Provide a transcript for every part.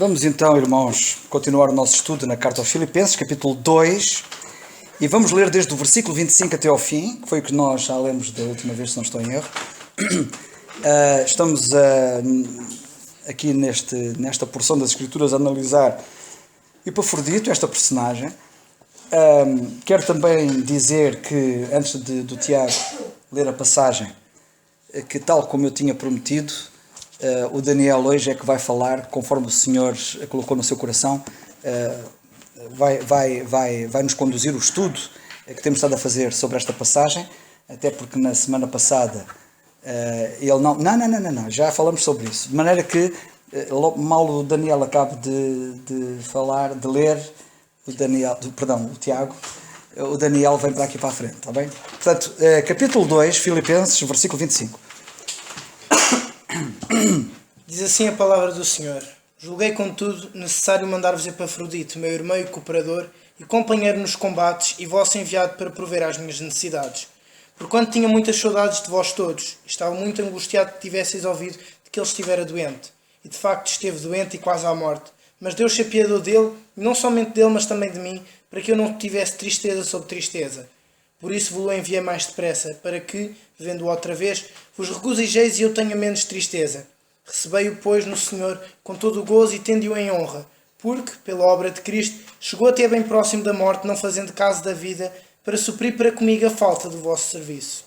Vamos então, irmãos, continuar o nosso estudo na Carta aos Filipenses, capítulo 2, e vamos ler desde o versículo 25 até ao fim, que foi o que nós já lemos da última vez, se não estou em erro. Estamos aqui nesta porção das Escrituras a analisar Epafrodito, esta personagem. Quero também dizer que, antes do Tiago ler a passagem, que tal como eu tinha prometido, o Daniel hoje é que vai falar, conforme o Senhor colocou no seu coração, vai nos conduzir o estudo que temos estado a fazer sobre esta passagem, até porque na semana passada ele não, já falamos sobre isso, de maneira que mal o Daniel acabe de falar, de ler, o Tiago, o Daniel vem para aqui para a frente, está bem? Portanto, capítulo 2, Filipenses, versículo 25. Diz assim a palavra do Senhor: Julguei, contudo, necessário mandar-vos Epafrodito, meu irmão e cooperador, e companheiro nos combates, e vosso enviado para prover às minhas necessidades. Porquanto tinha muitas saudades de vós todos, e estava muito angustiado que tivesseis ouvido de que ele estivera doente. E de facto esteve doente e quase à morte. Mas Deus se apiadou dele, e não somente dele, mas também de mim, para que eu não tivesse tristeza sobre tristeza. Por isso vos o enviei mais depressa, para que, vendo-o outra vez, vos regozijeis e eu tenha menos tristeza. Recebei-o, pois, no Senhor, com todo o gozo e tende-o em honra, porque, pela obra de Cristo, chegou até bem próximo da morte, não fazendo caso da vida, para suprir para comigo a falta do vosso serviço.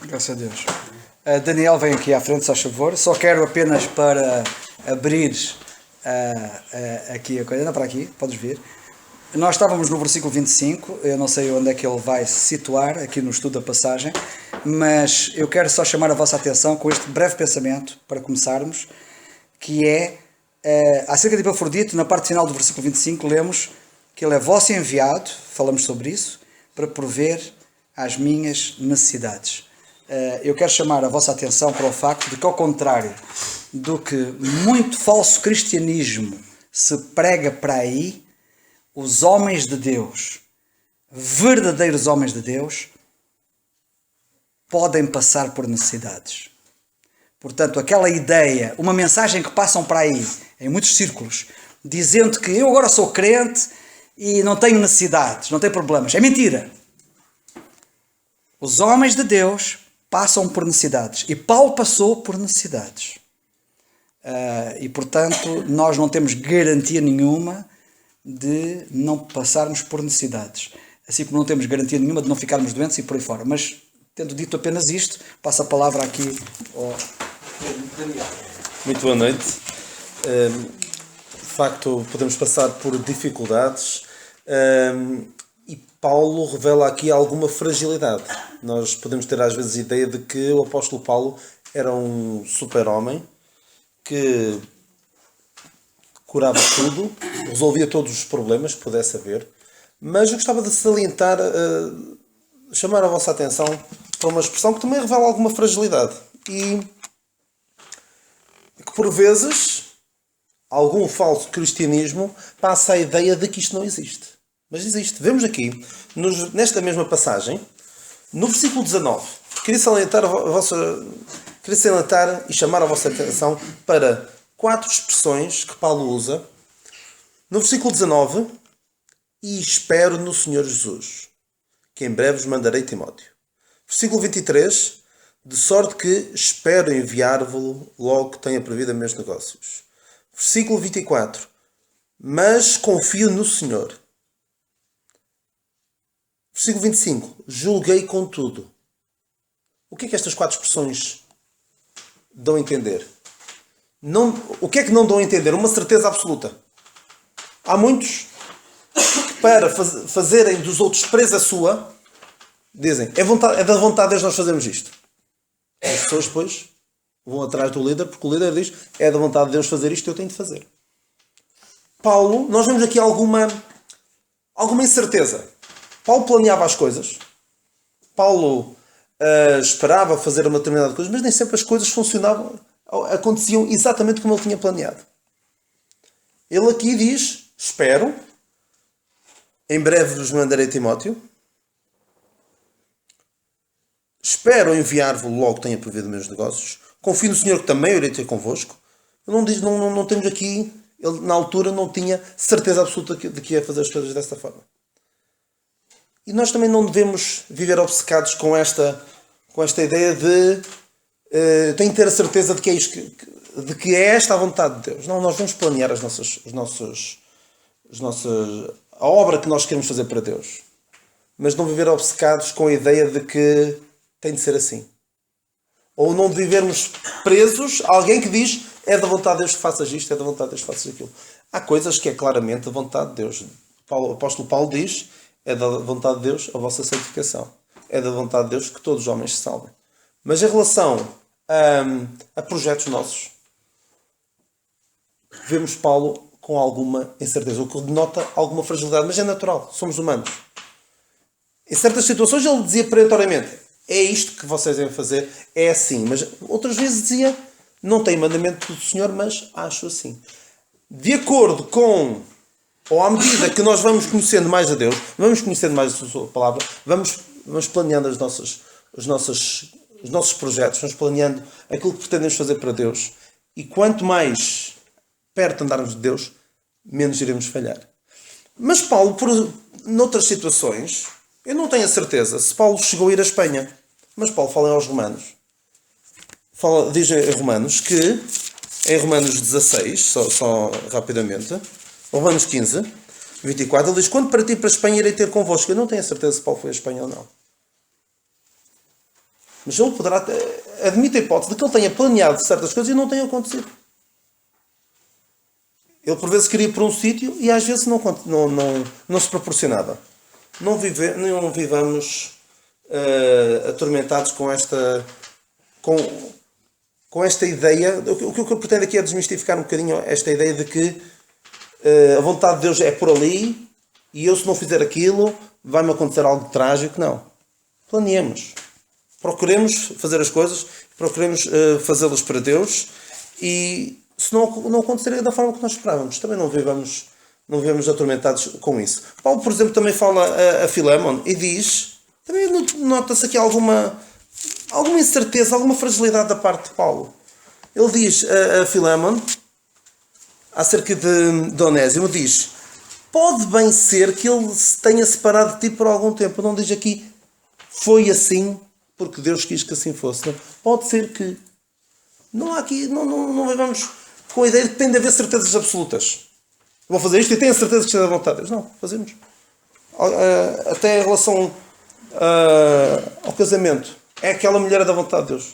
Graças a Deus. Daniel, vem aqui à frente, se faz favor. Só quero apenas para abrir aqui a coisa. Anda para aqui, podes vir. Nós estávamos no versículo 25, eu não sei onde é que ele vai se situar aqui no estudo da passagem, mas eu quero só chamar a vossa atenção com este breve pensamento, para começarmos, que é, acerca de Epafrodito, na parte final do versículo 25, lemos que ele é vosso enviado, falamos sobre isso, para prover às minhas necessidades. Eu quero chamar a vossa atenção para o facto de que, ao contrário do que muito falso cristianismo se prega para aí, os homens de Deus, verdadeiros homens de Deus, podem passar por necessidades. Portanto, aquela ideia, uma mensagem que passam para aí, em muitos círculos, dizendo que eu agora sou crente e não tenho necessidades, não tenho problemas, é mentira. Os homens de Deus passam por necessidades. E Paulo passou por necessidades. E, portanto, nós não temos garantia nenhuma de não passarmos por necessidades. Assim como não temos garantia nenhuma de não ficarmos doentes e por aí fora. Mas, tendo dito apenas isto, passo a palavra aqui ao Daniel. Muito boa noite. De facto, podemos passar por dificuldades e Paulo revela aqui alguma fragilidade. Nós podemos ter às vezes a ideia de que o apóstolo Paulo era um super-homem que curava tudo, resolvia todos os problemas que pudesse haver, mas eu gostava de salientar, chamar a vossa atenção para uma expressão que também revela alguma fragilidade e que por vezes algum falso cristianismo passa a ideia de que isto não existe. Mas existe. Vemos aqui, nesta mesma passagem, no versículo 19, queria salientar e chamar a vossa atenção para 4 expressões que Paulo usa. No versículo 19, e espero no Senhor Jesus, que em breve vos mandarei Timóteo. Versículo 23, de sorte que espero enviar-vos logo que tenha previsto meus negócios. Versículo 24, mas confio no Senhor. Versículo 25, julguei contudo. O que é que estas 4 expressões dão a entender? O que é que não dão a entender? Uma certeza absoluta. Há muitos que, para fazerem dos outros presa sua, dizem, é da vontade de Deus nós fazermos isto. As pessoas depois vão atrás do líder, porque o líder diz, é da vontade de Deus fazer isto, eu tenho de fazer. Paulo, nós vemos aqui alguma incerteza. Paulo planeava as coisas. Paulo esperava fazer uma determinada coisa, mas nem sempre as coisas aconteciam exatamente como ele tinha planeado. Ele aqui diz, espero, em breve vos mandarei Timóteo, espero enviar-vos logo que tenha previsto meus negócios, confio no Senhor que também eu irei ter convosco. Não temos aqui Ele, na altura, não tinha certeza absoluta de que ia fazer as coisas dessa forma. E nós também não devemos viver obcecados com esta ideia de tenho que ter a certeza de que é isto de que é esta a vontade de Deus. Não, nós vamos planear a obra que nós queremos fazer para Deus. Mas não viver obcecados com a ideia de que tem de ser assim. Ou não vivermos presos a alguém que diz é da vontade de Deus que faças isto, é da vontade de Deus que faças aquilo. Há coisas que é claramente da vontade de Deus. O apóstolo Paulo diz é da vontade de Deus a vossa santificação. É da vontade de Deus que todos os homens se salvem. Mas em relação a projetos nossos, vemos Paulo com alguma incerteza, o que denota alguma fragilidade, mas é natural, somos humanos. Em certas situações ele dizia perentoriamente, é isto que vocês devem fazer, é assim. Mas outras vezes dizia, não tem mandamento do Senhor, mas acho assim. De acordo com, ou à medida que nós vamos conhecendo mais a Deus, vamos conhecendo mais a sua palavra, vamos planeando os nossos projetos, vamos planeando aquilo que pretendemos fazer para Deus. E quanto mais perto andarmos de Deus, menos iremos falhar. Mas Paulo, noutras situações, eu não tenho a certeza se Paulo chegou a ir à Espanha. Mas Paulo fala aos Romanos. Diz em Romanos que, em Romanos 16, só rapidamente, Romanos 15, 24, ele diz, quando partir para a Espanha irei ter convosco. Eu não tenho a certeza se Paulo foi à Espanha ou não. Mas ele poderá, admite a hipótese de que ele tenha planeado certas coisas e não tenha acontecido. Ele por vezes queria ir para um sítio e às vezes não se proporcionava. Não vivamos atormentados com esta ideia. O que eu pretendo aqui é desmistificar um bocadinho esta ideia de que a vontade de Deus é por ali e eu, se não fizer aquilo, vai-me acontecer algo trágico. Não. Planeemos. Procuremos fazer as coisas, procuremos fazê-las para Deus e se não acontecer da forma que nós esperávamos, também não vivamos atormentados com isso. Paulo, por exemplo, também fala a Filémon e diz, também nota-se aqui alguma incerteza, alguma fragilidade da parte de Paulo. Ele diz a Filémon, acerca de Onésimo, diz, pode bem ser que ele se tenha separado de ti por algum tempo. Não diz aqui, foi assim, porque Deus quis que assim fosse. Não. Pode ser que. Não há aqui, não vivamos com a ideia de que tem de haver certezas absolutas. Vou fazer isto e tenho a certeza que está da vontade de Deus. Não, fazemos. Até em relação ao casamento. É aquela mulher da vontade de Deus.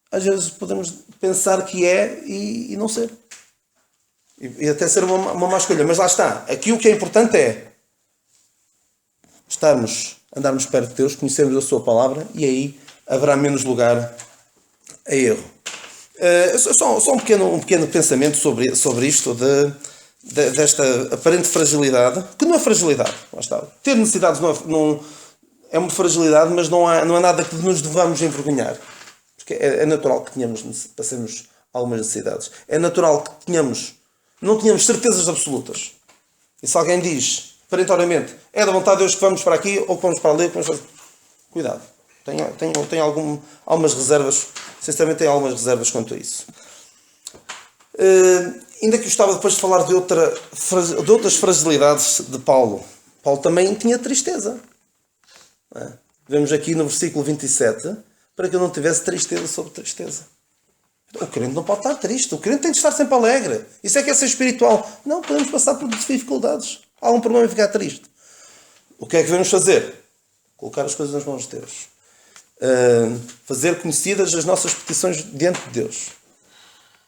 Às vezes podemos pensar que é e não ser. E até ser uma má escolha. Mas lá está. Aqui o que é importante é andarmos perto de Deus, conhecermos a sua palavra e aí haverá menos lugar a erro. Só um pequeno pensamento sobre isto desta aparente fragilidade, que não é fragilidade. Lá está. Ter necessidades não é uma fragilidade, mas não é nada que nos devamos envergonhar. Porque é natural que passemos algumas necessidades. É natural que não tenhamos certezas absolutas. E se alguém diz, perentoriamente, é da vontade de Deus que vamos para aqui, ou que vamos para ali, cuidado. Tenho algumas reservas, sinceramente tenho algumas reservas quanto a isso. Ainda que eu estava depois de falar de outras fragilidades de Paulo. Paulo também tinha tristeza. Vemos aqui no versículo 27, para que eu não tivesse tristeza sobre tristeza. O crente não pode estar triste, o crente tem de estar sempre alegre. Isso é que é ser espiritual. Não, podemos passar por dificuldades. Há algum problema em ficar triste. O que é que devemos fazer? Colocar as coisas nas mãos de Deus. Fazer conhecidas as nossas petições diante de Deus.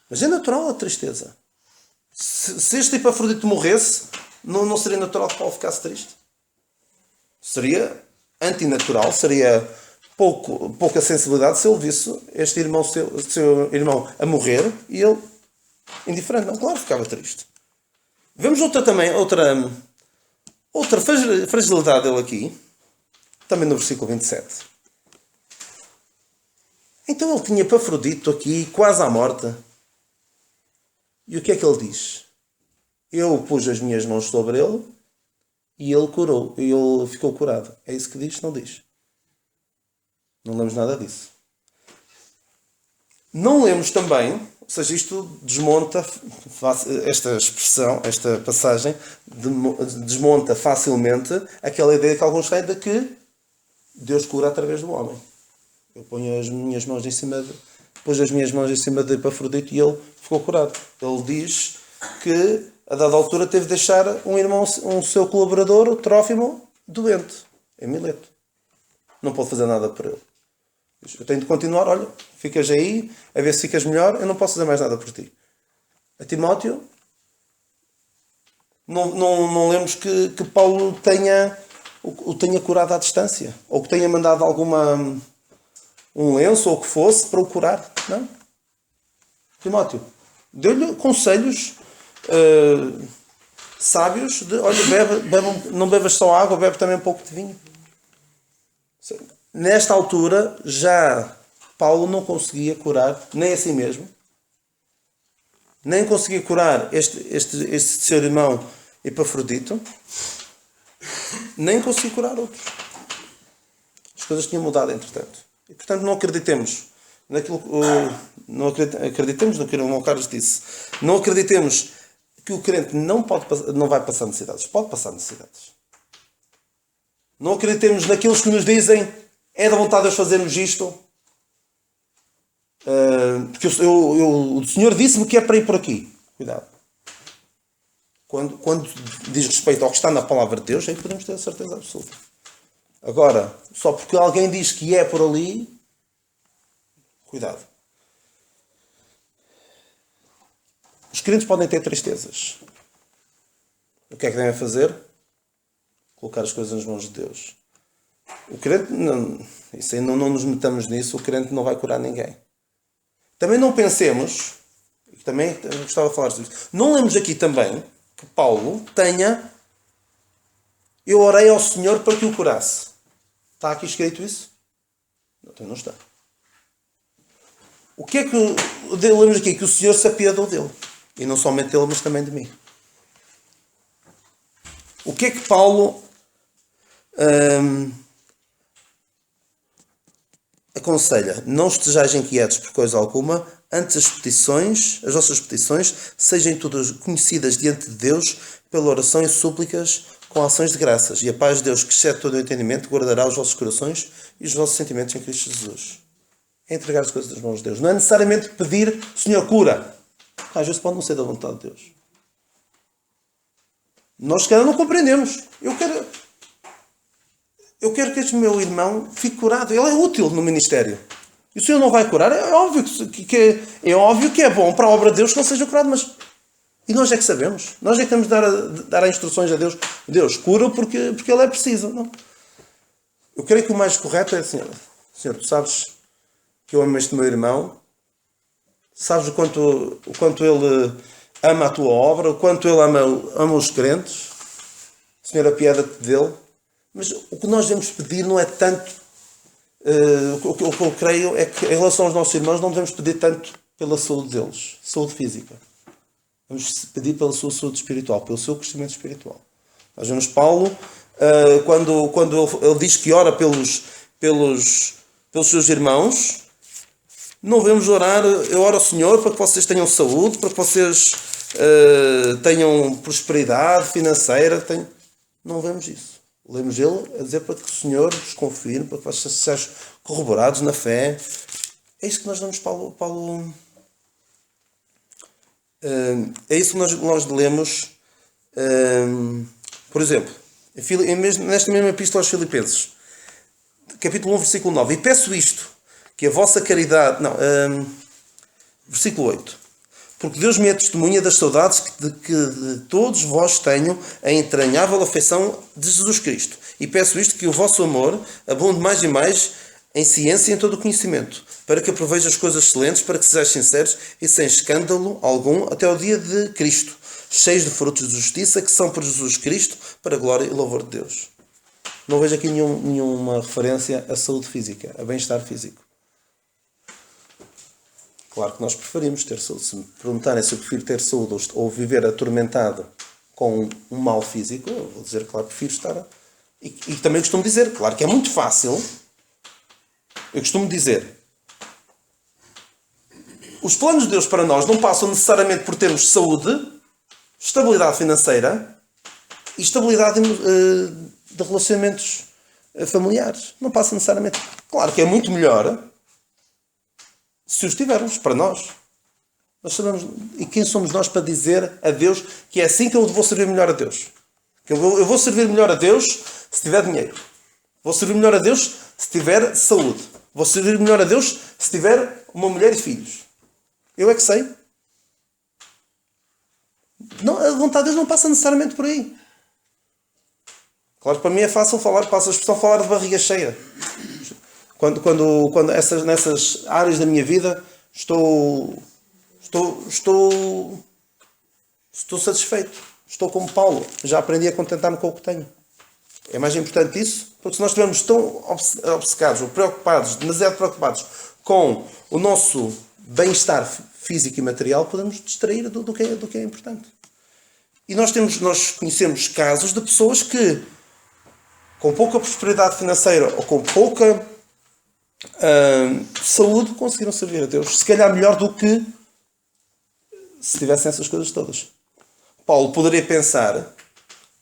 Mas é natural a tristeza. Se este Epafrodito morresse, não seria natural que Paulo ficasse triste? Seria antinatural, seria pouca sensibilidade se ele visse este seu irmão a morrer e ele indiferente. Não, claro, ficava triste. Vemos outra fragilidade dele aqui, também no versículo 27. Então ele tinha Epafrodito aqui, quase à morte. E o que é que ele diz? Eu pus as minhas mãos sobre ele e ele curou. E ele ficou curado. É isso que diz? Não diz. Não lemos nada disso. Não lemos também, seja, isto desmonta, esta expressão, esta passagem, desmonta facilmente aquela ideia que alguns têm de que Deus cura através do homem. Eu ponho as minhas mãos em cima pus as minhas mãos em cima de Epafrodito e ele ficou curado. Ele diz que, a dada altura, teve de deixar um irmão, um seu colaborador, o Trófimo, doente, em Mileto. Não pode fazer nada por ele. Eu tenho de continuar, olha, ficas aí, a ver se ficas melhor, eu não posso fazer mais nada por ti. A Timóteo, não lemos que Paulo o tenha curado à distância, ou que tenha mandado um lenço, ou o que fosse, para o curar. Não. Timóteo, deu-lhe conselhos sábios de, olha, não bebas só água, bebe também um pouco de vinho. Nesta altura, já Paulo não conseguia curar nem a si mesmo, nem conseguia curar este seu irmão Epafrodito, nem conseguia curar outros. As coisas tinham mudado, entretanto. E, portanto, não acreditemos naquilo acreditemos no que o irmão Carlos disse. Não acreditemos que o crente não vai passar necessidades. Pode passar necessidades. Não acreditemos naqueles que nos dizem é da vontade de Deus fazermos isto. Porque o Senhor disse-me que é para ir por aqui. Cuidado. Quando diz respeito ao que está na palavra de Deus, aí podemos ter a certeza absoluta. Agora, só porque alguém diz que é por ali, cuidado. Os crentes podem ter tristezas. O que é que devem fazer? Colocar as coisas nas mãos de Deus. O crente, não nos metamos nisso, o crente não vai curar ninguém. Também não pensemos, e também eu gostava de falar disso, não lemos aqui também que Paulo eu orei ao Senhor para que o curasse. Está aqui escrito isso? Não, não está. O que é que lemos aqui? Que o Senhor se apiadou dele. E não somente dele, mas também de mim. O que é que Paulo aconselha? Não estejais inquietos por coisa alguma, antes as vossas petições, sejam todas conhecidas diante de Deus pela oração e súplicas com ações de graças. E a paz de Deus, que excede todo o entendimento, guardará os vossos corações e os vossos sentimentos em Cristo Jesus. É entregar as coisas nas mãos de Deus. Não é necessariamente pedir, Senhor, cura. Às vezes pode não ser da vontade de Deus. Nós, se calhar, não compreendemos. Eu quero que este meu irmão fique curado. Ele é útil no ministério. E o Senhor não vai curar. É óbvio que é bom para a obra de Deus que ele seja curado, mas... E nós é que sabemos. Nós é que temos de dar instruções a Deus. Deus, cura porque ele é preciso. Não? Eu creio que o mais correto é, Senhor, tu sabes que eu amo este meu irmão. Sabes o quanto ele ama a tua obra, o quanto ele ama os crentes. Senhor, apiada-te dele. Mas o que nós devemos pedir não é tanto... o que eu creio é que, em relação aos nossos irmãos, não devemos pedir tanto pela saúde deles. Saúde física. Vamos pedir pela sua saúde espiritual, pelo seu crescimento espiritual. Nós vemos Paulo, quando ele diz que ora pelos seus irmãos, não vemos orar, eu oro ao Senhor para que vocês tenham saúde, para que vocês tenham prosperidade financeira. Não vemos isso. Lemos ele a dizer para que o Senhor vos confirme, para que vocês sejam corroborados na fé. É isso que nós vemos Paulo é isso que nós lemos, por exemplo, nesta mesma epístola aos Filipenses, capítulo 1, versículo 9. E peço isto, que a vossa caridade... versículo 8. Porque Deus me é testemunha das saudades que de todos vós tenho a entranhável afeição de Jesus Cristo. E peço isto, que o vosso amor abunde mais e mais em ciência e em todo o conhecimento, para que aproveite as coisas excelentes, para que sejais sinceros e sem escândalo algum até ao dia de Cristo, cheios de frutos de justiça, que são por Jesus Cristo, para a glória e louvor de Deus. Não vejo aqui nenhuma referência à saúde física, a bem-estar físico. Claro que nós preferimos ter saúde. Se me perguntarem se eu prefiro ter saúde ou viver atormentado com um mal físico, eu vou dizer, claro, prefiro estar... E também costumo dizer, claro que é muito fácil... Eu costumo dizer, os planos de Deus para nós não passam necessariamente por termos saúde, estabilidade financeira e estabilidade de relacionamentos familiares. Não passa necessariamente. Claro que é muito melhor se os tivermos para nós. Nós sabemos, e quem somos nós para dizer a Deus que é assim que eu vou servir melhor a Deus? Que eu vou servir melhor a Deus se tiver dinheiro. Vou servir melhor a Deus se tiver saúde. Vou servir melhor a Deus se tiver uma mulher e filhos. Eu é que sei. Não, a vontade de Deus não passa necessariamente por aí. Claro que para mim é fácil falar, passa a expressão falar de barriga cheia. Quando nessas áreas da minha vida estou satisfeito. Estou como Paulo. Já aprendi a contentar-me com o que tenho. É mais importante isso, porque se nós estivermos tão obcecados ou preocupados, demasiado preocupados com o nosso bem-estar físico e material, podemos distrair do que é importante. E nós conhecemos casos de pessoas que, com pouca prosperidade financeira ou com pouca saúde, conseguiram servir a Deus. Se calhar melhor do que se tivessem essas coisas todas. Paulo poderia pensar,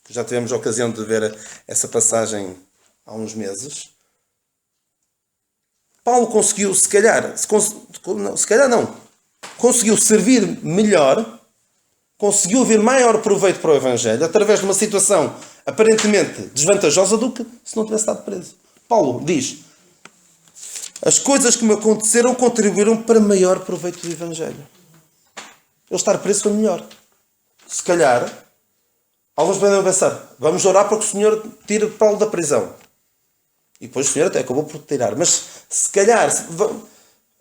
já tivemos a ocasião de ver essa passagem há uns meses, Paulo conseguiu, conseguiu servir melhor, conseguiu ver maior proveito para o Evangelho através de uma situação aparentemente desvantajosa do que se não tivesse estado preso. Paulo diz: as coisas que me aconteceram contribuíram para maior proveito do Evangelho. Ele estar preso foi melhor. Se calhar, alguns podem pensar: vamos orar para que o Senhor tire Paulo da prisão. E depois o Senhor até acabou por tirar. Mas se calhar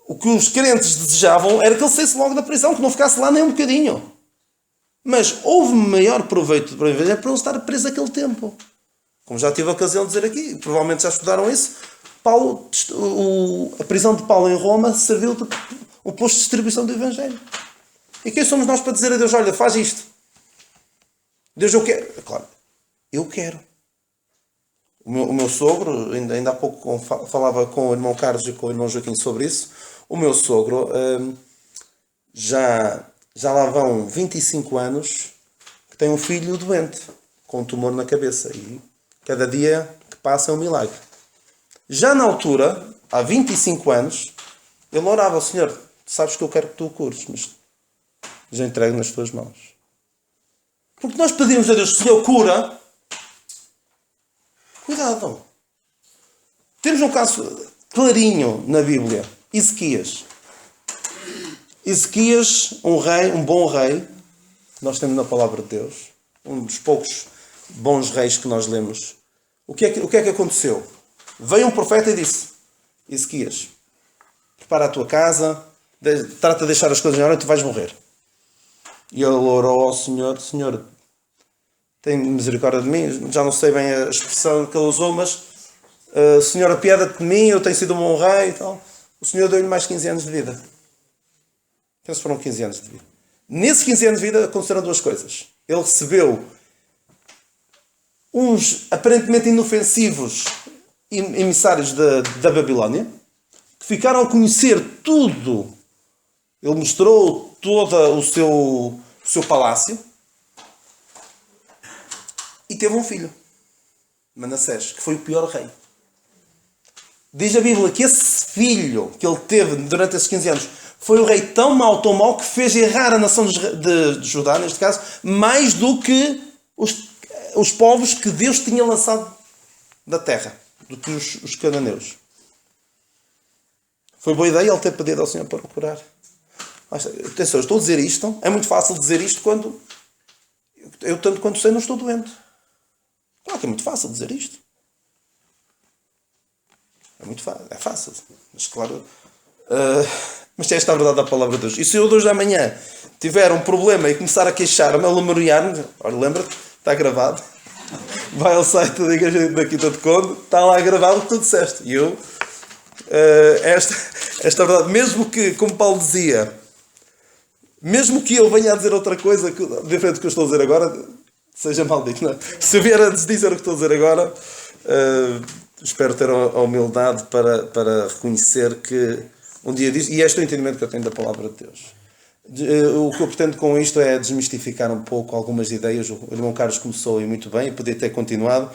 o que os crentes desejavam era que ele saísse logo da prisão, que não ficasse lá nem um bocadinho. Mas houve maior proveito para o Evangelho para ele estar preso aquele tempo. Como já tive a ocasião de dizer aqui, provavelmente já estudaram isso, a prisão de Paulo em Roma serviu de o posto de distribuição do Evangelho. E quem somos nós para dizer a Deus: olha, faz isto? Deus, eu quero. Claro, eu quero. O meu sogro, ainda há pouco falava com o irmão Carlos e com o irmão Joaquim sobre isso. O meu sogro já lá vão 25 anos que tem um filho doente, com um tumor na cabeça. E cada dia que passa é um milagre. Já na altura, há 25 anos, ele orava ao Senhor: sabes que eu quero que tu o cures, mas já entrego nas tuas mãos. Porque nós pedimos a Deus: Senhor, cura. Cuidado. Temos um caso clarinho na Bíblia. Ezequias. Ezequias, um bom rei. Nós temos na palavra de Deus. Um dos poucos bons reis que nós lemos. O que é que aconteceu? Veio um profeta e disse: Ezequias, prepara a tua casa, trata de deixar as coisas em ordem, tu vais morrer. E ele orou ao Senhor: Senhor, tem misericórdia de mim. Já não sei bem a expressão que ele usou, mas Senhor, apieda-te de mim, eu tenho sido um bom rei e tal. O Senhor deu-lhe mais 15 anos de vida. Penso que foram 15 anos de vida. Nesses 15 anos de vida aconteceram duas coisas. Ele recebeu uns aparentemente inofensivos emissários da Babilónia, que ficaram a conhecer tudo. Ele mostrou todo o seu palácio. E teve um filho, Manassés, que foi o pior rei. Diz a Bíblia que esse filho que ele teve durante esses 15 anos foi um rei tão mau, que fez errar a nação de Judá, neste caso, mais do que os povos que Deus tinha lançado da terra, do que os cananeus. Foi boa ideia ele ter pedido ao Senhor para o curar. Atenção, eu estou a dizer isto, é muito fácil dizer isto quando eu, tanto quanto sei, não estou doente. Claro que é muito fácil dizer isto. É fácil. Mas claro... mas esta é a verdade da palavra de Deus. E se eu hoje da manhã tiver um problema e começar a queixar-me, a lamuriar-me, olha, lembra-te, está gravado. Vai ao site da Igreja da Quinta de Conde, está lá gravado o que tu disseste. E eu... esta verdade, mesmo que, como Paulo dizia, mesmo que eu venha a dizer outra coisa diferente do que eu estou a dizer agora, seja maldito, não é? Se eu vier a dizer o que estou a dizer agora, espero ter a humildade para reconhecer que um dia disso, e este é o entendimento que eu tenho da palavra de Deus. O que eu pretendo com isto é desmistificar um pouco algumas ideias. O irmão Carlos começou e muito bem, e podia ter continuado.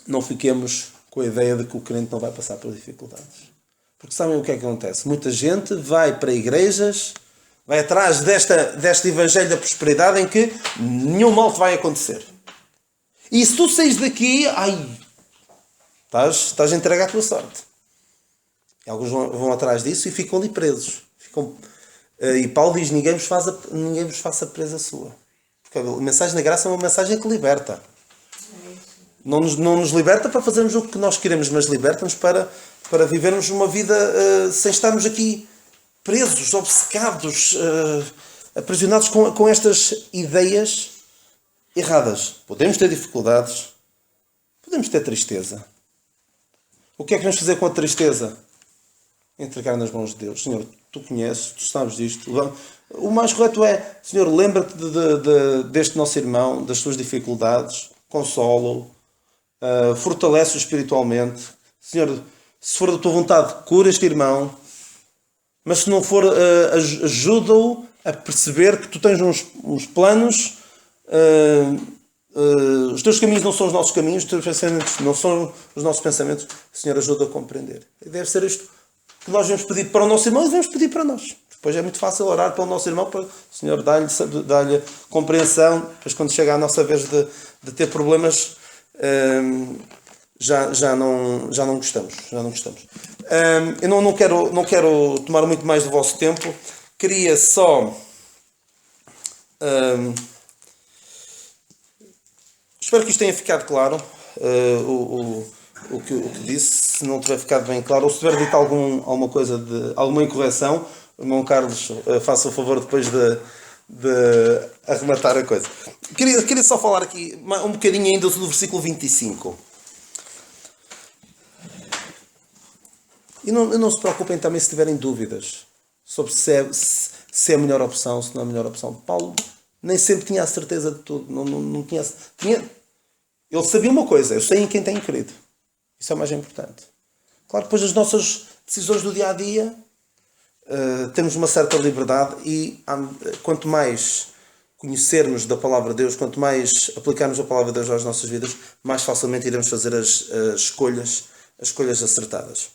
Não fiquemos com a ideia de que o crente não vai passar por dificuldades. Porque sabem o que é que acontece? Muita gente vai para igrejas, vai atrás deste evangelho da prosperidade em que nenhum mal te vai acontecer. E se tu saís daqui, estás a entregar a tua sorte. E alguns vão atrás disso e ficam ali presos. E Paulo diz, ninguém vos faça presa sua. Porque a mensagem da graça é uma mensagem que liberta. Não nos liberta para fazermos o que nós queremos, mas liberta-nos para vivermos uma vida sem estarmos aqui presos, obcecados, aprisionados com estas ideias erradas. Podemos ter dificuldades, podemos ter tristeza. O que é que vamos fazer com a tristeza? Entregar nas mãos de Deus. Senhor, tu conheces, tu sabes disto. O mais correto é, Senhor, lembra-te deste nosso irmão, das suas dificuldades, consola-o, fortalece-o espiritualmente. Senhor, se for da tua vontade, cura este irmão, mas se não for, ajuda-o a perceber que tu tens uns planos, os teus caminhos não são os nossos caminhos, os teus pensamentos não são os nossos pensamentos. Senhor, ajuda-o a compreender. E deve ser isto que nós devemos pedir para o nosso irmão e devemos pedir para nós. Depois é muito fácil orar para o nosso irmão, para o Senhor dá-lhe compreensão. Depois, quando chega a nossa vez de ter problemas, já não gostamos. Eu não quero tomar muito mais do vosso tempo. Queria só... espero que isto tenha ficado claro. O que disse, se não tiver ficado bem claro, ou se tiver dito alguma coisa alguma incorreção, o irmão Carlos faça o favor depois de arrematar a coisa. Queria só falar aqui um bocadinho ainda do versículo 25. E não se preocupem também se tiverem dúvidas sobre se é a melhor opção, se não é a melhor opção. Paulo nem sempre tinha a certeza de tudo. Não tinha. Ele sabia uma coisa: eu sei em quem tenho querido. Isso é o mais importante. Claro que depois as nossas decisões do dia a dia temos uma certa liberdade e quanto mais conhecermos da palavra de Deus, quanto mais aplicarmos a palavra de Deus às nossas vidas, mais facilmente iremos fazer as escolhas acertadas.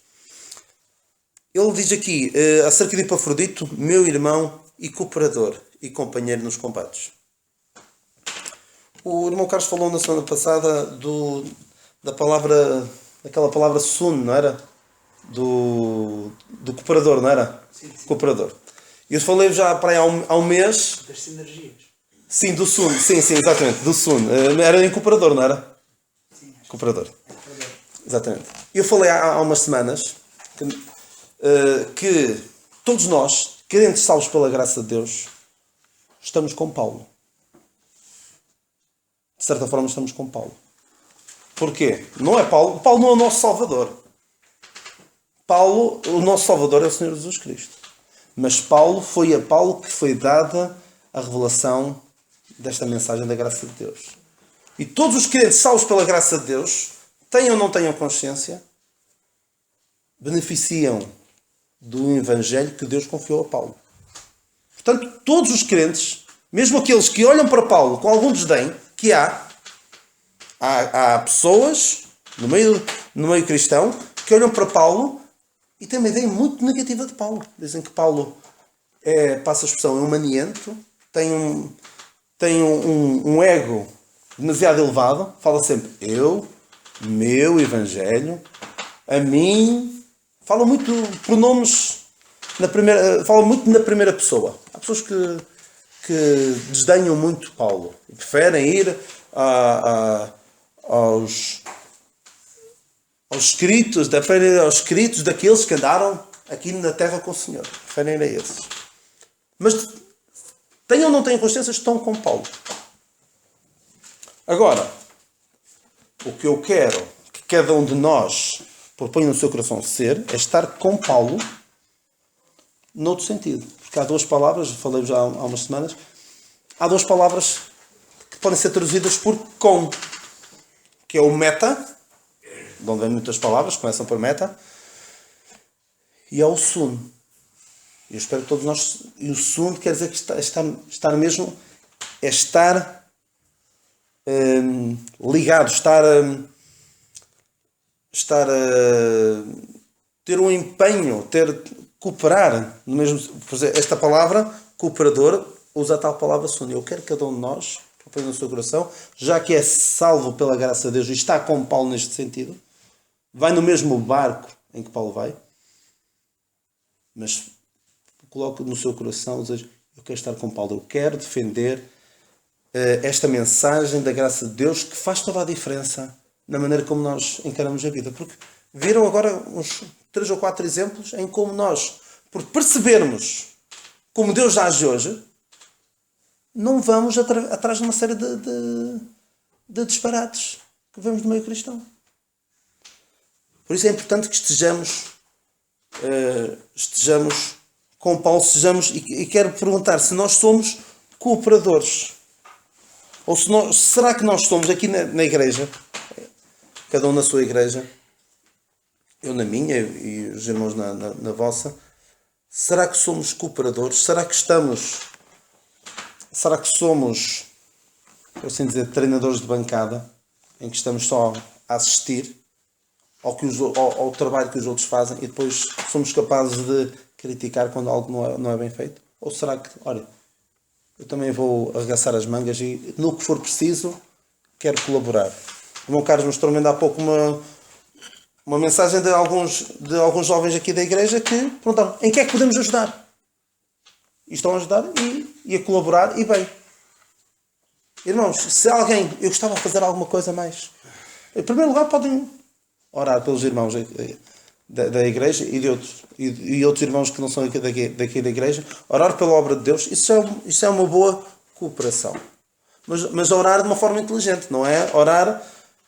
Ele diz aqui, acerca de Epafrodito, meu irmão e cooperador e companheiro nos combates. O irmão Carlos falou na semana passada daquela palavra sun, não era? Do cooperador, não era? Sim. Cooperador. E eu falei já para aí há um mês. Das sinergias. Sim, do sun. Sim, exatamente. Do sun. Era em cooperador, não era? Sim. Cooperador. Exatamente. Eu falei há umas semanas que todos nós, crentes salvos pela graça de Deus, estamos com Paulo. De certa forma estamos com Paulo. Porquê? Não é Paulo. Paulo não é o nosso Salvador. Paulo, o nosso Salvador é o Senhor Jesus Cristo. Mas foi a Paulo que foi dada a revelação desta mensagem da graça de Deus. E todos os crentes salvos pela graça de Deus, tenham ou não tenham consciência, beneficiam do Evangelho que Deus confiou a Paulo. Portanto, todos os crentes, mesmo aqueles que olham para Paulo com algum desdém, que há pessoas no meio cristão que olham para Paulo e têm uma ideia muito negativa de Paulo. Dizem que Paulo passa a expressão, é um maniento, tem um ego demasiado elevado, fala sempre meu Evangelho, a mim, fala muito pronomes fala muito na primeira pessoa. Há pessoas que desdenham muito Paulo e preferem ir aos escritos daqueles que andaram aqui na terra com o Senhor. Preferem ir a esses. Mas tenham ou não tenham consciência, estão com Paulo. Agora, o que eu quero que cada um de nós proponha no seu coração ser é estar com Paulo noutro sentido. Porque há duas palavras, falei já há umas semanas, há duas palavras que podem ser traduzidas por com, que é o meta, de onde vem muitas palavras, começam por meta, e é o sun. Eu espero que todos nós... E o sun quer dizer que estar mesmo... É estar ligado, ter um empenho, cooperar. No mesmo, por exemplo, esta palavra, cooperador, usa a tal palavra sun. Eu quero que cada um de nós, que no seu coração, já que é salvo pela graça de Deus e está com Paulo neste sentido, vai no mesmo barco em que Paulo vai, mas coloque no seu coração, desejo, eu quero estar com Paulo, eu quero defender esta mensagem da graça de Deus que faz toda a diferença na maneira como nós encaramos a vida. Porque viram agora uns 3 ou 4 exemplos em como nós, por percebermos como Deus age hoje, não vamos atrás de uma série de disparates que vemos no meio cristão. Por isso é importante que estejamos com Paulo, e quero perguntar se nós somos cooperadores. Ou será que nós somos aqui na igreja, cada um na sua igreja, eu na minha e os irmãos na vossa, será que somos cooperadores? Será que somos, por assim dizer, treinadores de bancada, em que estamos só a assistir ao trabalho que os outros fazem e depois somos capazes de criticar quando algo não é bem feito? Ou será que, olha, eu também vou arregaçar as mangas e no que for preciso quero colaborar? O irmão Carlos mostrou-me ainda há pouco uma mensagem de alguns jovens aqui da igreja que perguntaram em que é que podemos ajudar? E estão a ajudar e a colaborar e bem. Irmãos, se alguém, eu gostava de fazer alguma coisa mais, em primeiro lugar podem orar pelos irmãos da igreja e outros irmãos que não são daqui da igreja, orar pela obra de Deus, isso é uma boa cooperação. Mas orar de uma forma inteligente, não é orar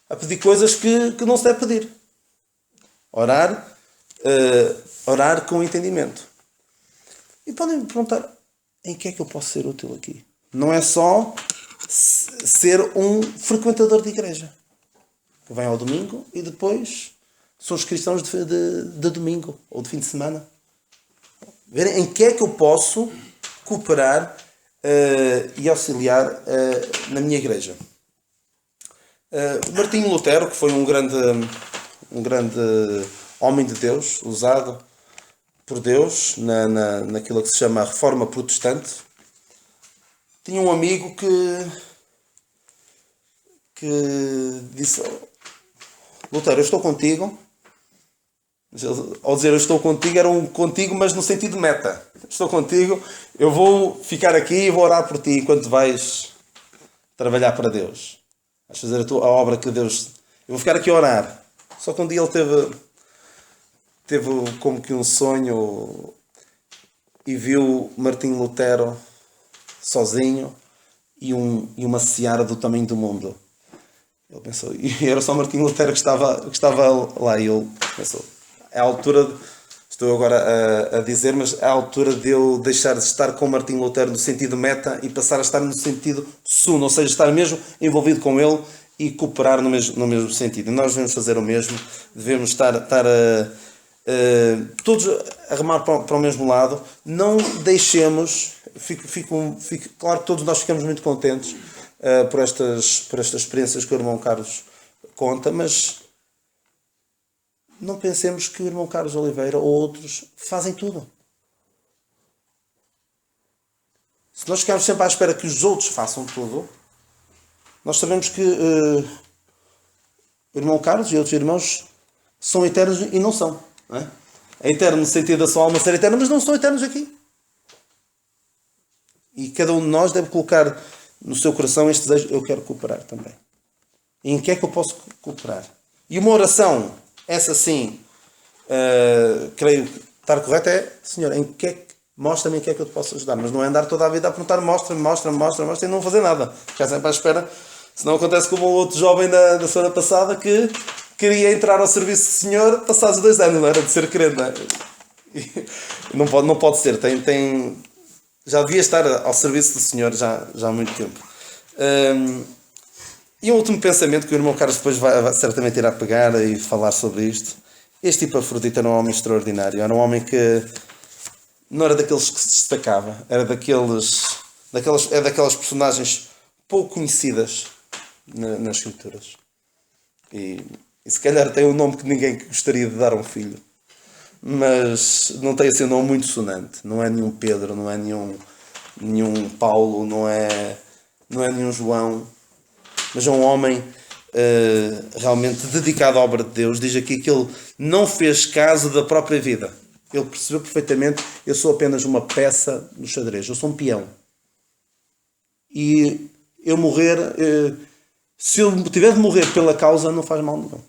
a pedir coisas que não se deve pedir. Orar com entendimento. E podem me perguntar, em que é que eu posso ser útil aqui? Não é só ser um frequentador de igreja, que vem ao domingo e depois são os cristãos de domingo ou de fim de semana. Verem em que é que eu posso cooperar e auxiliar na minha igreja. Martinho Lutero, que foi um grande homem de Deus, usado por Deus naquilo que se chama a Reforma Protestante, tinha um amigo que disse: Lutero, eu estou contigo. Ao dizer eu estou contigo, era um contigo, mas no sentido de meta. Estou contigo, eu vou ficar aqui e vou orar por ti enquanto vais trabalhar para Deus. Vais fazer a obra que Deus... Eu vou ficar aqui a orar. Só que um dia ele teve como que um sonho e viu Martinho Lutero sozinho e uma seara do tamanho do mundo. Ele pensou, e era só Martinho Lutero que estava lá, e ele pensou, é a altura, estou agora a dizer, mas é a altura de eu deixar de estar com Martinho Lutero no sentido meta e passar a estar no sentido sun, ou seja, estar mesmo envolvido com ele e cooperar no mesmo sentido. E nós devemos fazer o mesmo, devemos estar todos a remar para o mesmo lado. Não deixemos, claro que todos nós ficamos muito contentes por estas experiências que o irmão Carlos conta, mas não pensemos que o irmão Carlos Oliveira ou outros fazem tudo. Se nós ficarmos sempre à espera que os outros façam tudo, nós sabemos que o irmão Carlos e outros irmãos são eternos e não são. Não é? É eterno no sentido da sua alma ser eterna, mas não são eternos aqui. E cada um de nós deve colocar no seu coração este desejo: eu quero cooperar também. E em que é que eu posso cooperar? E uma oração, essa sim, creio que estar correta é: Senhor, mostra-me em que é que eu te posso ajudar. Mas não é andar toda a vida a perguntar: mostra-me e não fazer nada. Ficar sempre à espera. Senão acontece como o outro jovem da semana passada que queria entrar ao serviço do Senhor passados 2 anos, não era? De ser crente, não é? Não pode ser. Já devia estar ao serviço do Senhor já há muito tempo. E um último pensamento que o irmão Carlos depois vai certamente irá pegar e falar sobre isto Este Epafrodito era um homem extraordinário. Era um homem que não era daqueles que se destacava. Era daquelas personagens pouco conhecidas nas escrituras. E se calhar tem um nome que ninguém gostaria de dar a um filho. Mas não tem assim um nome muito sonante. Não é nenhum Pedro, não é nenhum Paulo, não é nenhum João. Mas é um homem realmente dedicado à obra de Deus. Diz aqui que ele não fez caso da própria vida. Ele percebeu perfeitamente: eu sou apenas uma peça no xadrez, eu sou um peão. E eu morrer, se eu tiver de morrer pela causa, não faz mal nenhum.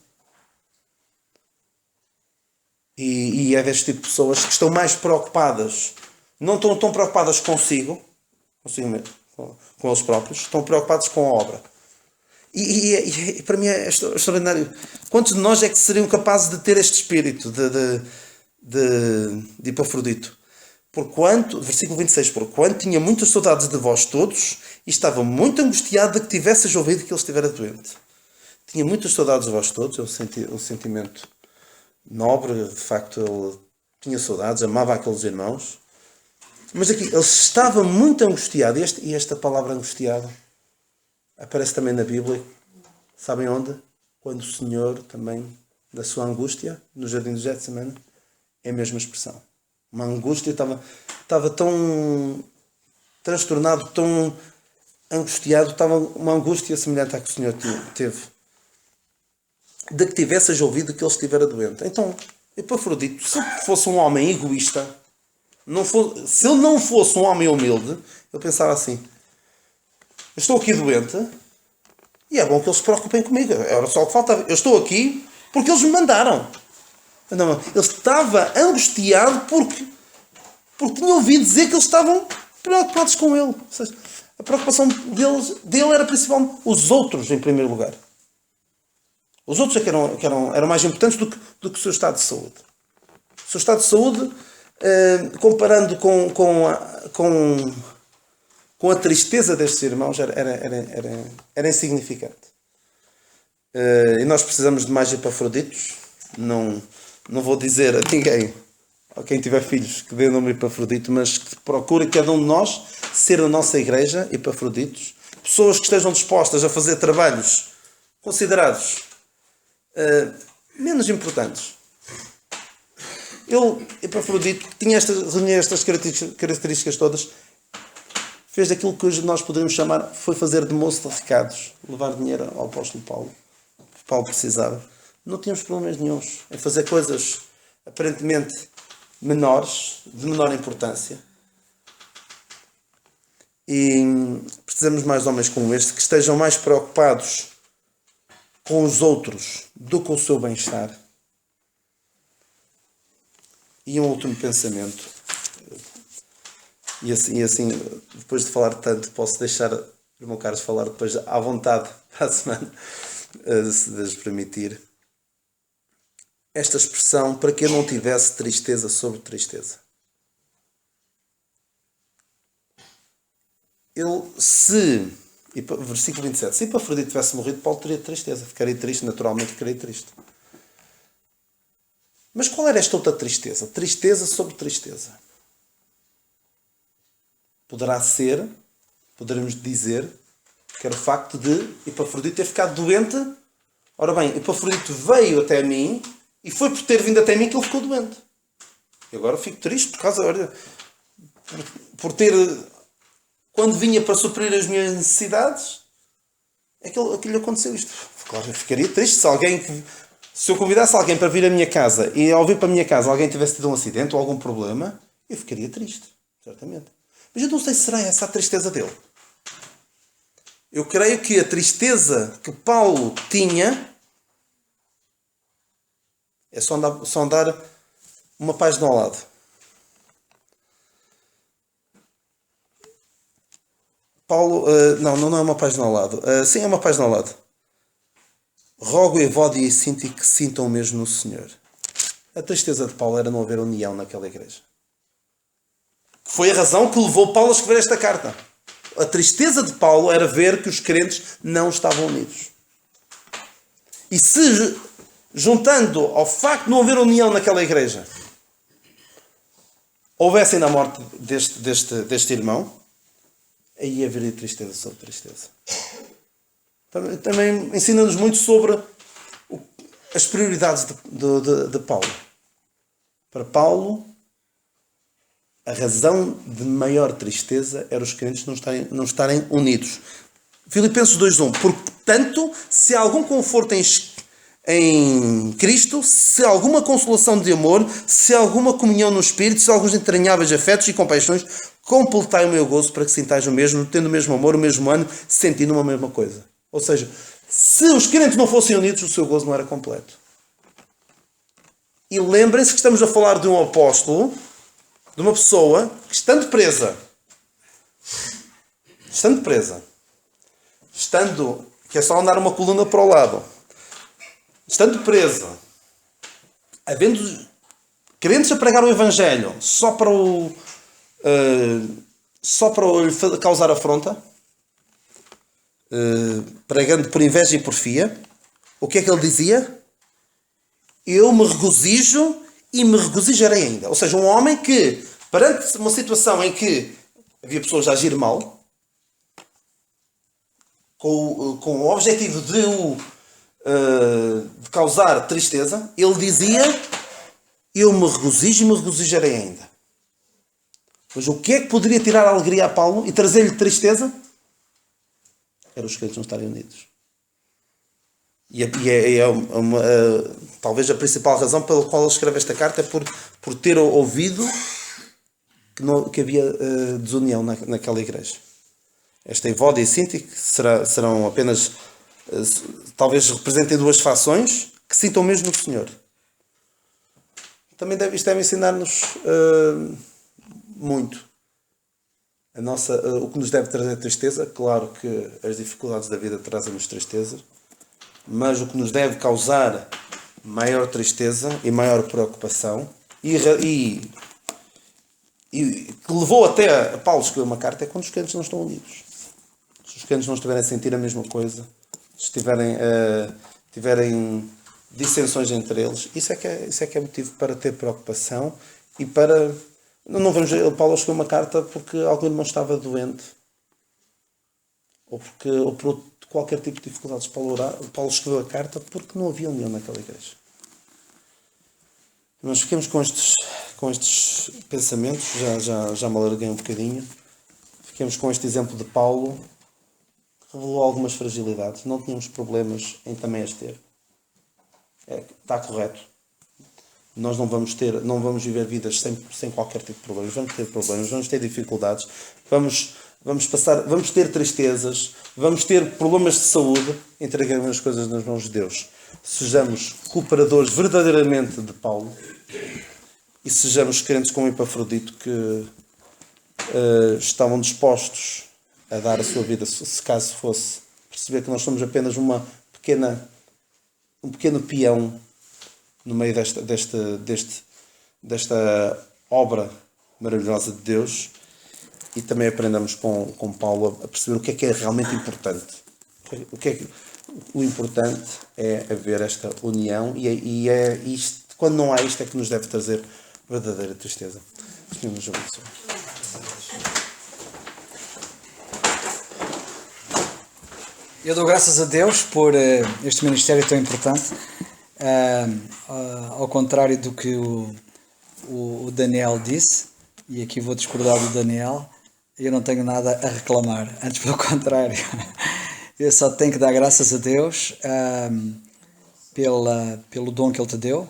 E é deste tipo de pessoas que estão mais preocupadas, não estão tão preocupadas consigo mesmo, com eles próprios, estão preocupados com a obra. E para mim é extraordinário. Quantos de nós é que seriam capazes de ter este espírito de Epafrodito? Versículo 26, porquanto tinha muitas saudades de vós todos e estava muito angustiado de que tivesseis ouvido que ele estivera doente. Tinha muitas saudades de vós todos, é um sentimento nobre, de facto ele tinha saudades, amava aqueles irmãos. Mas aqui, ele estava muito angustiado, e esta palavra angustiado aparece também na Bíblia. Sabem onde? Quando o Senhor também, da sua angústia, no jardim do Getsemane, é a mesma expressão. Uma angústia, estava tão transtornado, tão angustiado, estava uma angústia semelhante à que o Senhor teve. De que tivesseis ouvido que ele estivera doente. Então, Epafrodito, se fosse um homem egoísta, se ele não fosse um homem humilde, ele pensava assim: eu estou aqui doente e é bom que eles se preocupem comigo. Era só o que faltava. Eu estou aqui porque eles me mandaram. Não, ele estava angustiado porque tinha ouvido dizer que eles estavam preocupados com ele. Ou seja, a preocupação dele era principalmente os outros, em primeiro lugar. Os outros é que eram mais importantes do que o seu estado de saúde. O seu estado de saúde, comparando com a tristeza destes irmãos, era insignificante. E nós precisamos de mais Epafroditos. Não vou dizer a ninguém, a quem tiver filhos, que dê o nome Epafrodito, mas que procure cada um de nós ser a nossa igreja, Epafroditos. Pessoas que estejam dispostas a fazer trabalhos considerados menos importantes. Epafrodito, que reunia estas características todas, fez aquilo que hoje nós poderíamos chamar, foi fazer de moço de recados, levar dinheiro ao apóstolo Paulo. Paulo precisava. Não tínhamos problemas nenhuns em fazer coisas aparentemente menores, de menor importância. E precisamos mais de homens como este, que estejam mais preocupados com os outros do que com o seu bem-estar. E um último pensamento. E assim, depois de falar tanto, posso deixar o irmão Carlos falar depois à vontade para a semana, se Deus permitir. Esta expressão, para que eu não tivesse tristeza sobre tristeza. Versículo 27, se Epafrodito tivesse morrido, Paulo teria tristeza. Ficaria triste, naturalmente ficaria triste. Mas qual era esta outra tristeza? Tristeza sobre tristeza. Poderemos dizer, que era o facto de Epafrodito ter ficado doente. Ora bem, Epafrodito veio até mim e foi por ter vindo até mim que ele ficou doente. E agora fico triste por ter, quando vinha para suprir as minhas necessidades, aquilo aconteceu isto. Claro, eu ficaria triste se eu convidasse alguém para vir à minha casa e ao vir para a minha casa alguém tivesse tido um acidente ou algum problema, eu ficaria triste, certamente. Mas eu não sei se será essa a tristeza dele. Eu creio que a tristeza que Paulo tinha é só andar uma página ao lado. Paulo, não é uma página ao lado. Sim, é uma página ao lado. Rogo a Evódia e Sinti que sintam o mesmo no Senhor. A tristeza de Paulo era não haver união naquela igreja. Foi a razão que levou Paulo a escrever esta carta. A tristeza de Paulo era ver que os crentes não estavam unidos. E se juntando ao facto de não haver união naquela igreja, houvesse ainda a morte deste irmão, aí haveria tristeza sobre tristeza. Também ensina-nos muito sobre as prioridades de Paulo. Para Paulo, a razão de maior tristeza era os crentes não estarem unidos. Filipenses 2:1. Portanto, se há algum conforto em Cristo, se há alguma consolação de amor, se há alguma comunhão no Espírito, se há alguns entranháveis afetos e compaixões, completai o meu gozo para que sintais o mesmo, tendo o mesmo amor, o mesmo ânimo, sentindo uma mesma coisa. Ou seja, se os crentes não fossem unidos, o seu gozo não era completo. E lembrem-se que estamos a falar de um apóstolo, de uma pessoa que, estando presa, que é só andar uma coluna para o lado, estando presa, querendo-se a pregar o Evangelho só para lhe causar afronta, pregando por inveja e porfia, o que é que ele dizia? Eu me regozijo e me regozijarei ainda. Ou seja, um homem que, perante uma situação em que havia pessoas a agir mal, com o objetivo de causar tristeza, ele dizia, eu me regozijo e me regozijarei ainda. Mas o que é que poderia tirar a alegria a Paulo e trazer-lhe tristeza? Era os crentes não estarem unidos. E talvez a principal razão pela qual ele escreve esta carta é por ter ouvido que havia desunião naquela igreja. Esta Evódia e Síntique serão apenas, talvez representem duas fações que sintam mesmo no Senhor. Também isto deve ensinar-nos muito. O que nos deve trazer tristeza, claro que as dificuldades da vida trazem-nos tristeza, mas o que nos deve causar maior tristeza e maior preocupação e que levou até a Paulo escrever uma carta é quando os crentes não estão unidos. Se os crentes não estiverem a sentir a mesma coisa, se tiverem dissensões entre eles, isso é que é motivo para ter preocupação e para... Não vemos Paulo escrever uma carta porque algum irmão estava doente ou por qualquer tipo de dificuldades. Paulo escreveu a carta porque não havia união naquela igreja. Nós ficamos com estes pensamentos, já me alarguei um bocadinho. Fiquemos com este exemplo de Paulo, que revelou algumas fragilidades. Não tínhamos problemas em também as ter. Está correto. Nós não vamos viver vidas sem qualquer tipo de problemas. Vamos ter problemas, vamos ter dificuldades, vamos ter tristezas, vamos ter problemas de saúde. Entreguemos as coisas nas mãos de Deus. Sejamos cooperadores verdadeiramente de Paulo e sejamos crentes como Epafrodito que estavam dispostos a dar a sua vida, se caso fosse perceber que nós somos apenas um pequeno peão no meio desta obra maravilhosa de Deus, e também aprendamos com Paulo a perceber o que é realmente importante. O importante é haver esta união e é isto, quando não há isto é que nos deve trazer verdadeira tristeza. Senhor nos abençoe. Eu dou graças a Deus por este ministério tão importante. Ao contrário do que o Daniel disse, e aqui vou discordar do Daniel, eu não tenho nada a reclamar, antes pelo contrário. Eu só tenho que dar graças a Deus pelo dom que Ele te deu,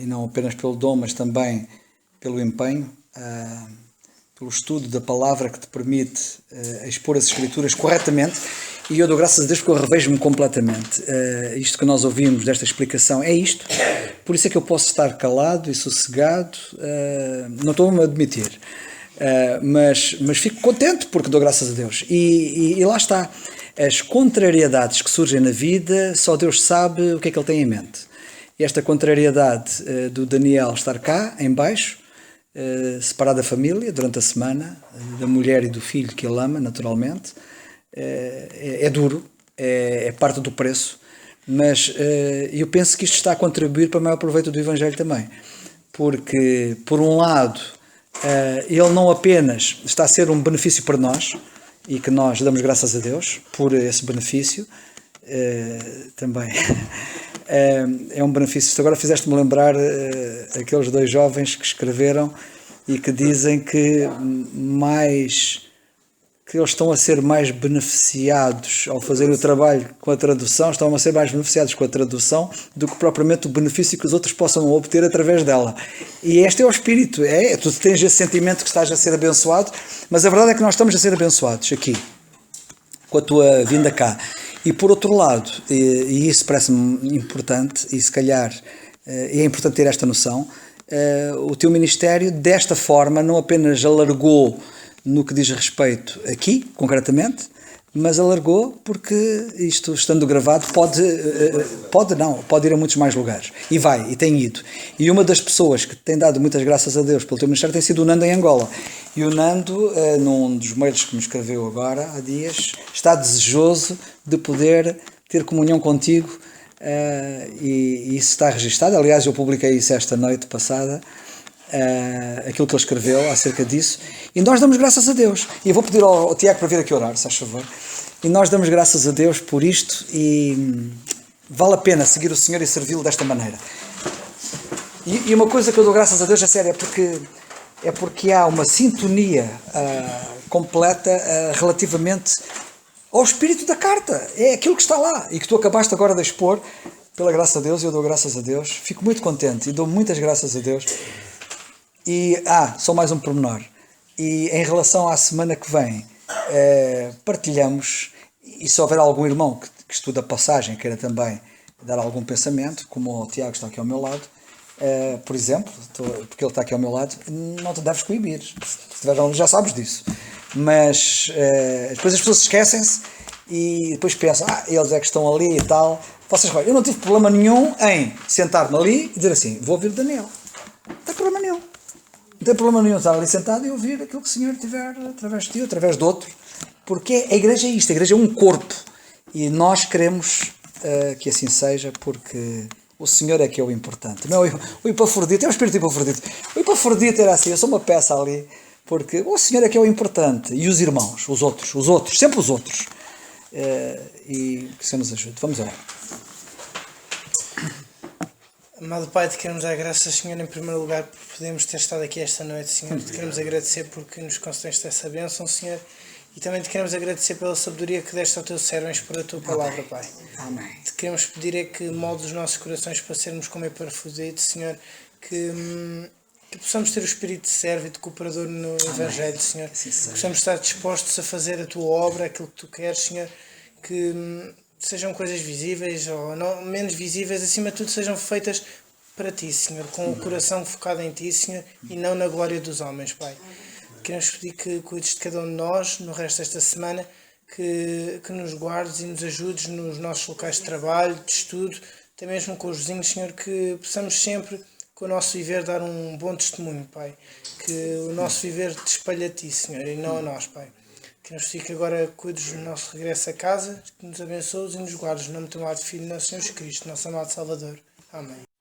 e não apenas pelo dom, mas também pelo empenho, pelo estudo da palavra que te permite expor as Escrituras corretamente. E eu dou graças a Deus porque eu revejo-me completamente. Isto que nós ouvimos desta explicação é isto. Por isso é que eu posso estar calado e sossegado. Não estou-me a admitir. Mas fico contente porque dou graças a Deus. E lá está. As contrariedades que surgem na vida, só Deus sabe o que é que Ele tem em mente. E esta contrariedade do Daniel estar cá, em baixo, separado da família durante a semana, da mulher e do filho que ele ama, naturalmente, é duro, é parte do preço, Mas eu penso que isto está a contribuir para o maior proveito do Evangelho também. Porque, por um lado, ele não apenas está a ser um benefício para nós, e que nós damos graças a Deus por esse benefício, também é um benefício. Agora fizeste-me lembrar aqueles dois jovens que escreveram e que dizem que eles estão a ser mais beneficiados ao fazer o trabalho com a tradução, estão a ser mais beneficiados com a tradução do que propriamente o benefício que os outros possam obter através dela. E este é o espírito, tu tens esse sentimento que estás a ser abençoado, mas a verdade é que nós estamos a ser abençoados aqui, com a tua vinda cá. E por outro lado, e isso parece-me importante, e se calhar é importante ter esta noção, o teu ministério desta forma não apenas alargou no que diz respeito aqui, concretamente, mas alargou porque isto, estando gravado, pode ir a muitos mais lugares. E vai, e tem ido. E uma das pessoas que tem dado muitas graças a Deus pelo teu ministério tem sido o Nando em Angola. E o Nando, num dos mails que me escreveu agora, há dias, está desejoso de poder ter comunhão contigo, e isso está registado. Aliás, eu publiquei isso esta noite passada, aquilo que ele escreveu acerca disso, e nós damos graças a Deus. E eu vou pedir ao Tiago para vir aqui orar, se faz favor. E nós damos graças a Deus por isto, e vale a pena seguir o Senhor e servi-lo desta maneira. E uma coisa que eu dou graças a Deus, a sério, é porque há uma sintonia completa relativamente ao espírito da carta. É aquilo que está lá e que tu acabaste agora de expor. Pela graça a Deus, eu dou graças a Deus, fico muito contente e dou muitas graças a Deus. E, só mais um pormenor. E em relação à semana que vem, partilhamos, e se houver algum irmão que estuda a passagem, queira também dar algum pensamento, como o Tiago está aqui ao meu lado, por exemplo, porque ele está aqui ao meu lado, não te deves coibir. Se tiver, já sabes disso. Mas depois as pessoas esquecem-se e depois pensam, eles é que estão ali e tal. Eu não tive problema nenhum em sentar-me ali e dizer assim, vou ouvir o Daniel. Não tem problema nenhum. Não tem problema nenhum estar ali sentado e ouvir aquilo que o Senhor tiver através de ti, através de outro. Porque a igreja é isto, a igreja é um corpo. E nós queremos que assim seja, porque o Senhor é que é o importante. Não, o Epafrodito, é o espírito Epafrodito. O Epafrodito era assim, eu sou uma peça ali, porque o Senhor é que é o importante. E os irmãos, os outros, sempre os outros. E que o Senhor nos ajude. Vamos orar. Amado Pai, te queremos dar graças, Senhor, em primeiro lugar, por podermos ter estado aqui esta noite, Senhor. Te queremos agradecer porque nos concedeste essa bênção, Senhor. E também te queremos agradecer pela sabedoria que deste ao teu servo em expor a tua palavra, Pai. Amém. Te queremos pedir que moldes os nossos corações para sermos como Epafrodito, Senhor, que possamos ter o espírito de servo e de cooperador no Evangelho, Senhor. Que possamos estar dispostos a fazer a tua obra, aquilo que tu queres, Senhor. Que sejam coisas visíveis ou não, menos visíveis, acima de tudo sejam feitas para ti, Senhor, com o coração focado em ti, Senhor, e não na glória dos homens, Pai. Queremos pedir que cuides de cada um de nós no resto desta semana, que nos guardes e nos ajudes nos nossos locais de trabalho, de estudo, até mesmo com os vizinhos, Senhor, que possamos sempre, com o nosso viver, dar um bom testemunho, Pai. Que o nosso viver te espalhe a ti, Senhor, e não a nós, Pai. Queremos pedir que agora cuides do nosso regresso a casa, que nos abençoes e nos guardes no nome do teu amado Filho, nosso Senhor Jesus Cristo, nosso amado Salvador. Amém.